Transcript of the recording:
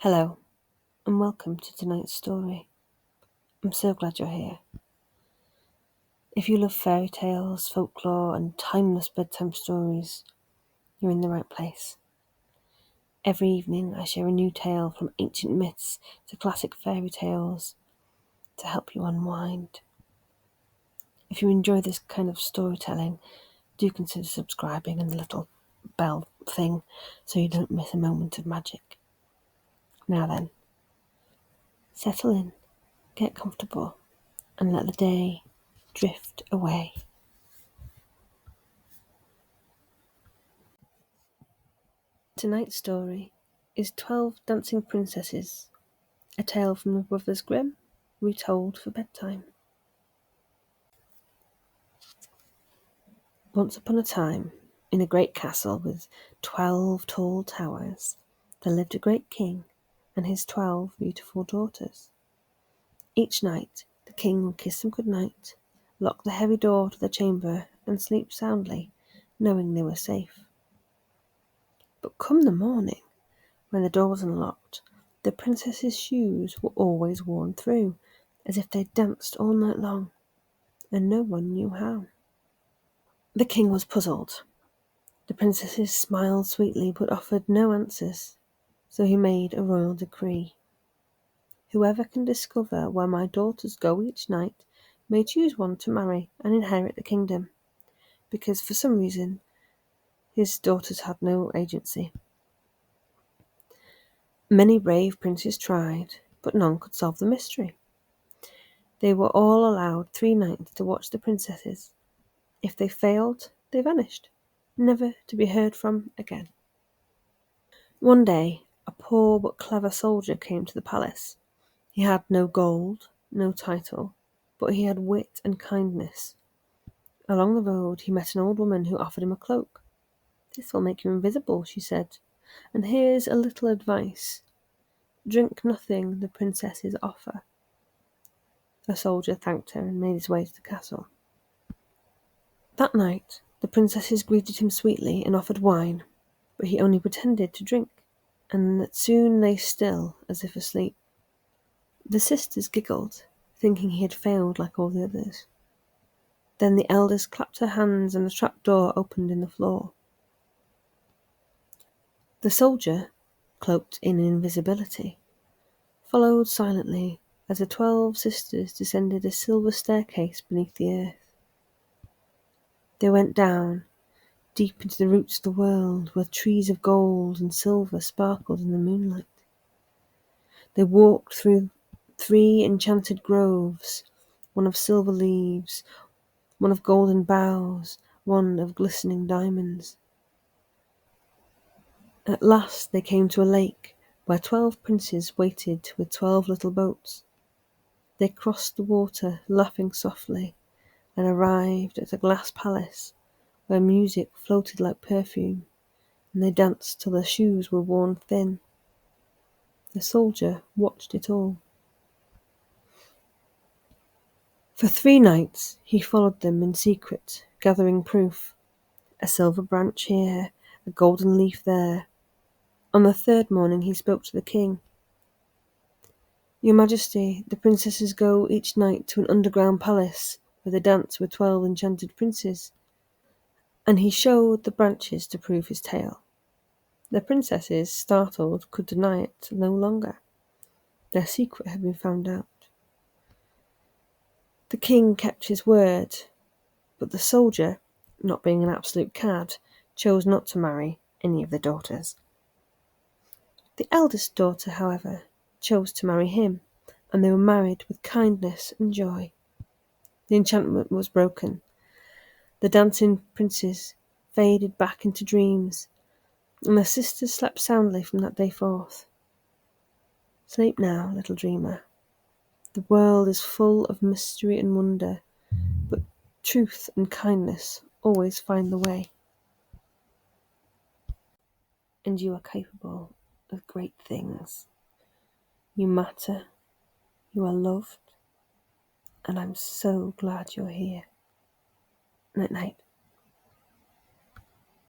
Hello, and welcome to tonight's story. I'm so glad you're here. If you love fairy tales, folklore, and timeless bedtime stories, you're in the right place. Every evening I share a new tale from ancient myths to classic fairy tales to help you unwind. If you enjoy this kind of storytelling, do consider subscribing and the little bell thing so you don't miss a moment of magic. Now then, settle in, get comfortable, and let the day drift away. Tonight's story is 12 Dancing Princesses, a tale from the Brothers Grimm, retold for bedtime. Once upon a time, in a great castle with 12 tall towers, there lived a great king and his 12 beautiful daughters. Each night, the king would kiss them good night, lock the heavy door to the chamber, and sleep soundly, knowing they were safe. But come the morning, when the door was unlocked, the princesses' shoes were always worn through, as if they'd danced all night long, and no one knew how. The king was puzzled. The princesses smiled sweetly but offered no answers, so he made a royal decree. Whoever can discover where my daughters go each night may choose one to marry and inherit the kingdom, because for some reason his daughters had no agency. Many brave princes tried, but none could solve the mystery. They were all allowed 3 nights to watch the princesses. If they failed, they vanished, never to be heard from again. One day, a poor but clever soldier came to the palace. He had no gold, no title, but he had wit and kindness. Along the road, he met an old woman who offered him a cloak. "This will make you invisible," she said, "and here's a little advice. Drink nothing the princesses offer." The soldier thanked her and made his way to the castle. That night, the princesses greeted him sweetly and offered wine, but he only pretended to drink, and soon lay still as if asleep. The sisters giggled, thinking he had failed like all the others. Then the eldest clapped her hands and the trap-door opened in the floor. The soldier, cloaked in invisibility, followed silently as the 12 sisters descended a silver staircase beneath the earth. They went down, deep into the roots of the world, where trees of gold and silver sparkled in the moonlight. They walked through 3 enchanted groves, one of silver leaves, one of golden boughs, one of glistening diamonds. At last they came to a lake, where 12 princes waited with 12 little boats. They crossed the water, laughing softly, and arrived at a glass palace, where music floated like perfume, and they danced till their shoes were worn thin. The soldier watched it all. For 3 nights he followed them in secret, gathering proof. A silver branch here, a golden leaf there. On the 3rd morning he spoke to the king. "Your Majesty, the princesses go each night to an underground palace, where they dance with 12 enchanted princes." And he showed the branches to prove his tale. The princesses, startled, could deny it no longer. Their secret had been found out. The king kept his word, but the soldier, not being an absolute cad, chose not to marry any of the daughters. The eldest daughter, however, chose to marry him, and they were married with kindness and joy. The enchantment was broken. The dancing princes faded back into dreams, and the sisters slept soundly from that day forth. Sleep now, little dreamer. The world is full of mystery and wonder, but truth and kindness always find the way. And you are capable of great things. You matter, you are loved, and I'm so glad you're here. Night night.